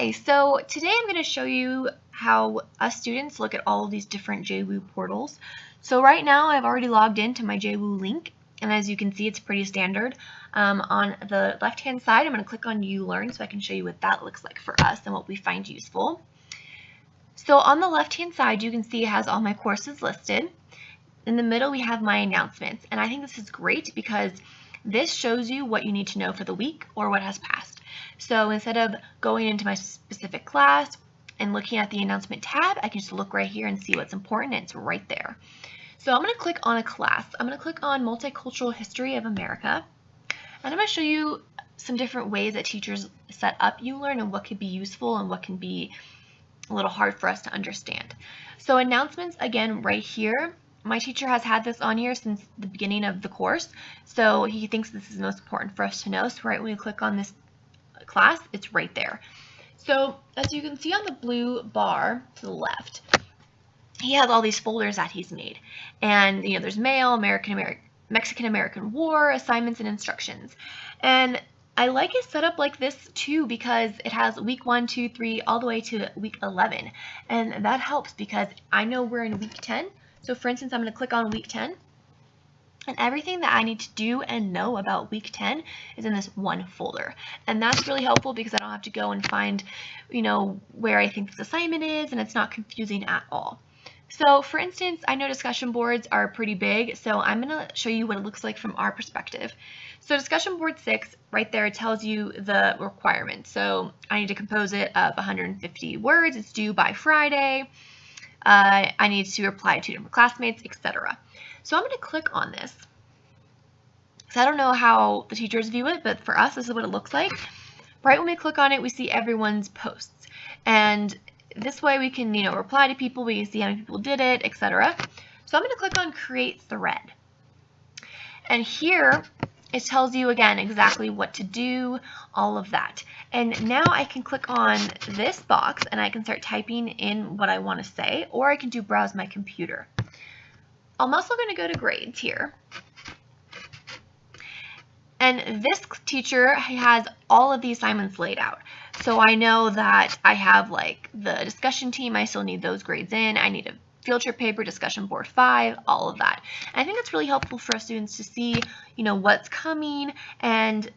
Hi, so today I'm going to show you how us students look at all of these different JWU portals. So right now I've already logged into my JWU link, and as you can see it's pretty standard. On the left hand side I'm going to click on ULearn so I can show you what that looks like for us and what we find useful. So on the left hand side you can see it has all my courses listed. In the middle we have my announcements, and I think this is great because this shows you what you need to know for the week or what has passed. So instead of going into my specific class and looking at the announcement tab, I can just look right here and see what's important, and it's right there. So I'm going to click on a class. I'm going to click on Multicultural History of America, and I'm going to show you some different ways that teachers set up ULearn and what could be useful and what can be a little hard for us to understand. So announcements, again, right here. My teacher has had this on here since the beginning of the course, so he thinks this is most important for us to know. So right when we click on this class, it's right there. So as you can see on the blue bar to the left, he has all these folders that he's made, and there's Mail, Mexican-American War, assignments, and instructions. And I like it set up like this too because it has week 1, 2, 3, all the way to week 11, and that helps because I know we're in week 10. So for instance, I'm going to click on week 10, and everything that I need to do and know about week 10 is in this one folder. And that's really helpful because I don't have to go and find, where I think this assignment is, and it's not confusing at all. So for instance, I know discussion boards are pretty big, so I'm going to show you what it looks like from our perspective. So discussion board 6, right there, tells you the requirements. So I need to compose it of 150 words. It's due by Friday. I need to reply to different classmates, etc. So I'm going to click on this. So I don't know how the teachers view it, but for us, this is what it looks like. Right when we click on it, we see everyone's posts. And this way we can, reply to people, we can see how many people did it, etc. So I'm going to click on Create Thread. And here, it tells you, again, exactly what to do, all of that. And now I can click on this box and I can start typing in what I want to say, or I can do Browse My Computer. I'm also going to go to grades here. And this teacher has all of the assignments laid out. So I know that I have the discussion team, I still need those grades in. I need a field trip paper, discussion board 5, all of that. And I think it's really helpful for us students to see, what's coming and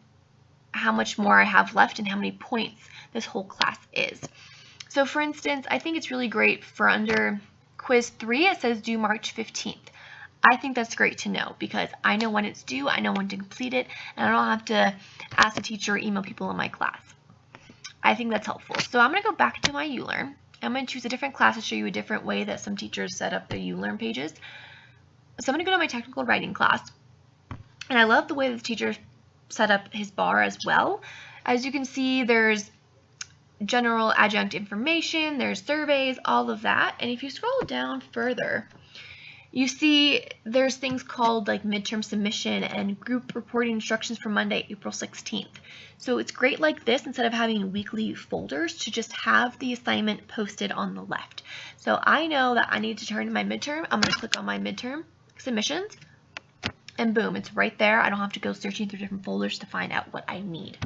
how much more I have left and how many points this whole class is. So for instance, I think it's really great for under quiz 3, it says due March 15th. I think that's great to know because I know when it's due, I know when to complete it, and I don't have to ask the teacher or email people in my class. I think that's helpful. So I'm going to go back to my ULearn. I'm going to choose a different class to show you a different way that some teachers set up their ULearn pages. So I'm going to go to my technical writing class. And I love the way the teacher set up his bar as well. As you can see, there's general adjunct information, there's surveys, all of that. And if you scroll down further, you see there's things called midterm submission and group reporting instructions for Monday, April 16th. So it's great like this, instead of having weekly folders, to just have the assignment posted on the left. So I know that I need to turn in my midterm. I'm going to click on my midterm submissions, and boom, it's right there. I don't have to go searching through different folders to find out what I need.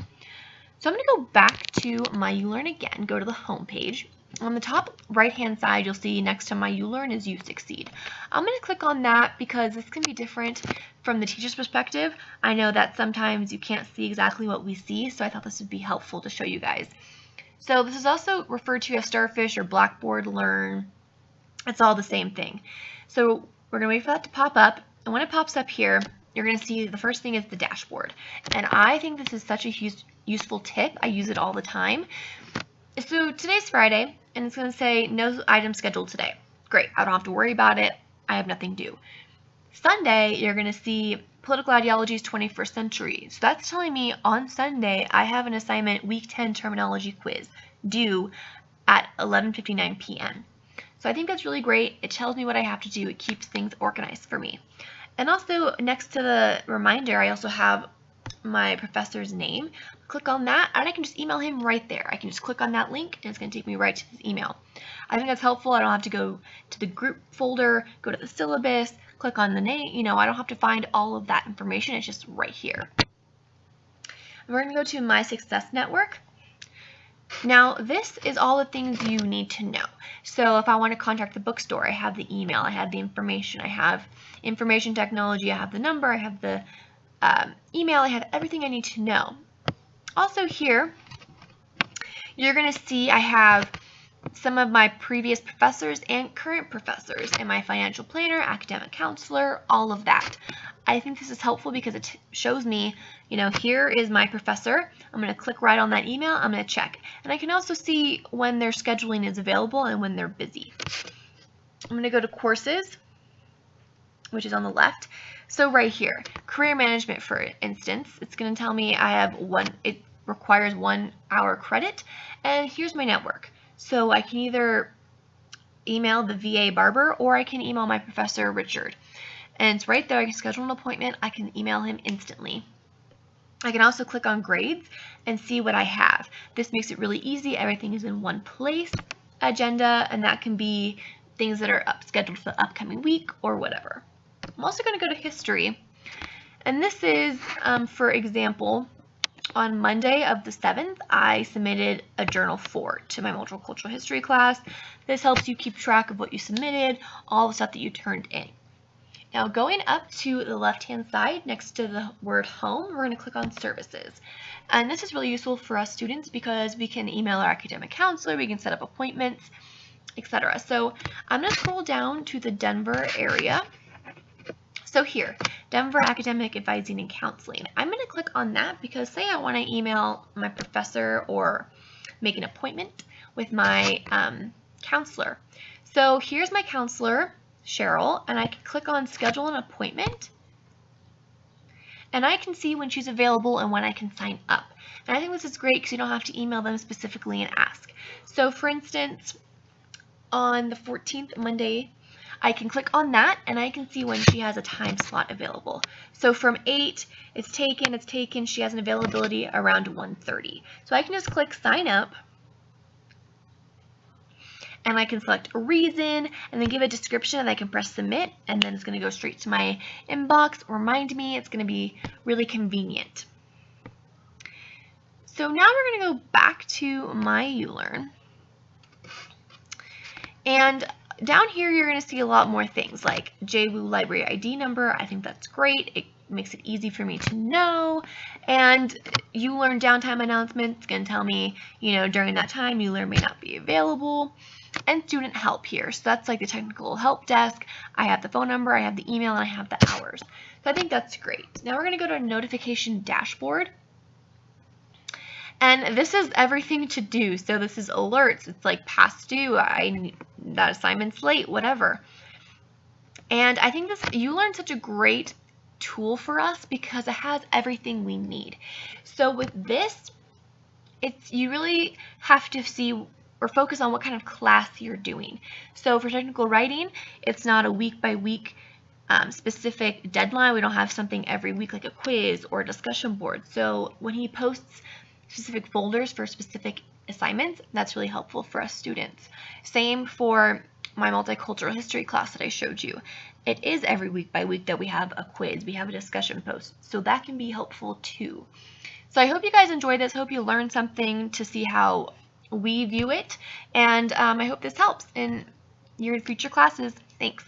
So I'm going to go back to my ULearn again, go to the home page. On the top right-hand side, you'll see next to my ULearn is You Succeed. I'm going to click on that because this can be different from the teacher's perspective. I know that sometimes you can't see exactly what we see, so I thought this would be helpful to show you guys. So this is also referred to as Starfish or Blackboard Learn. It's all the same thing. So we're going to wait for that to pop up, and when it pops up here, you're going to see the first thing is the dashboard. And I think this is such a useful tip. I use it all the time. So today's Friday, and it's going to say no items scheduled today. Great, I don't have to worry about it. I have nothing due. Sunday, you're going to see Political Ideologies 21st Century. So that's telling me on Sunday, I have an assignment week 10 terminology quiz due at 11:59 p.m. So I think that's really great. It tells me what I have to do. It keeps things organized for me. And also next to the reminder, I also have my professor's name. Click on that and I can just email him right there. I can just click on that link and it's going to take me right to his email. I think that's helpful. I don't have to go to the group folder, go to the syllabus, click on the name. I don't have to find all of that information. It's just right here. We're going to go to My Success Network. Now, this is all the things you need to know. So if I want to contact the bookstore, I have the email, I have the information, I have information technology, I have the number, I have the email, I have everything I need to know. Also here, you're going to see I have some of my previous professors and current professors and my financial planner, academic counselor, all of that. I think this is helpful because it shows me, here is my professor. I'm going to click right on that email. I'm going to check. And I can also see when their scheduling is available and when they're busy. I'm going to go to courses, which is on the left. So right here, career management, for instance, it's going to tell me it requires 1 hour credit. And here's my network. So I can either email the VA Barber or I can email my professor, Richard. And it's right there. I can schedule an appointment. I can email him instantly. I can also click on grades and see what I have. This makes it really easy. Everything is in one place, agenda, and that can be things that are scheduled for the upcoming week or whatever. I'm also going to go to history. And this is, for example, on Monday of the 7th, I submitted a Journal 4 to my multicultural history class. This helps you keep track of what you submitted, all the stuff that you turned in. Now going up to the left-hand side next to the word home, we're going to click on services. And this is really useful for us students because we can email our academic counselor, we can set up appointments, etc. So I'm going to scroll down to the Denver area. So here, Denver Academic Advising and Counseling. I'm going to click on that because say I want to email my professor or make an appointment with my counselor. So here's my counselor, Cheryl, and I can click on schedule an appointment. And I can see when she's available and when I can sign up. And I think this is great because you don't have to email them specifically and ask. So for instance, on the 14th, Monday, I can click on that and I can see when she has a time slot available. So from 8, it's taken, she has an availability around 1:30. So I can just click sign up and I can select a reason and then give a description and I can press submit and then it's going to go straight to my inbox, remind me, it's going to be really convenient. So now we're going to go back to my ULearn. And down here, you're going to see a lot more things like JWU library ID number. I think that's great. It makes it easy for me to know. And ULearn downtime announcements going to tell me, during that time, ULearn may not be available. And student help here. So that's like the technical help desk. I have the phone number, I have the email, and I have the hours. So I think that's great. Now we're going to go to a notification dashboard. And this is everything to do. So this is alerts. It's like past due, that assignment's late, whatever. And I think this ULearn is such a great tool for us because it has everything we need. So with this, you really have to see or focus on what kind of class you're doing. So for technical writing, it's not a week by week specific deadline. We don't have something every week like a quiz or a discussion board. So when he posts specific folders for specific assignments, that's really helpful for us students. Same for my multicultural history class that I showed you. It is every week by week that we have a quiz, we have a discussion post, so that can be helpful too. So I hope you guys enjoyed this. I hope you learned something to see how we view it, and I hope this helps in your future classes. Thanks.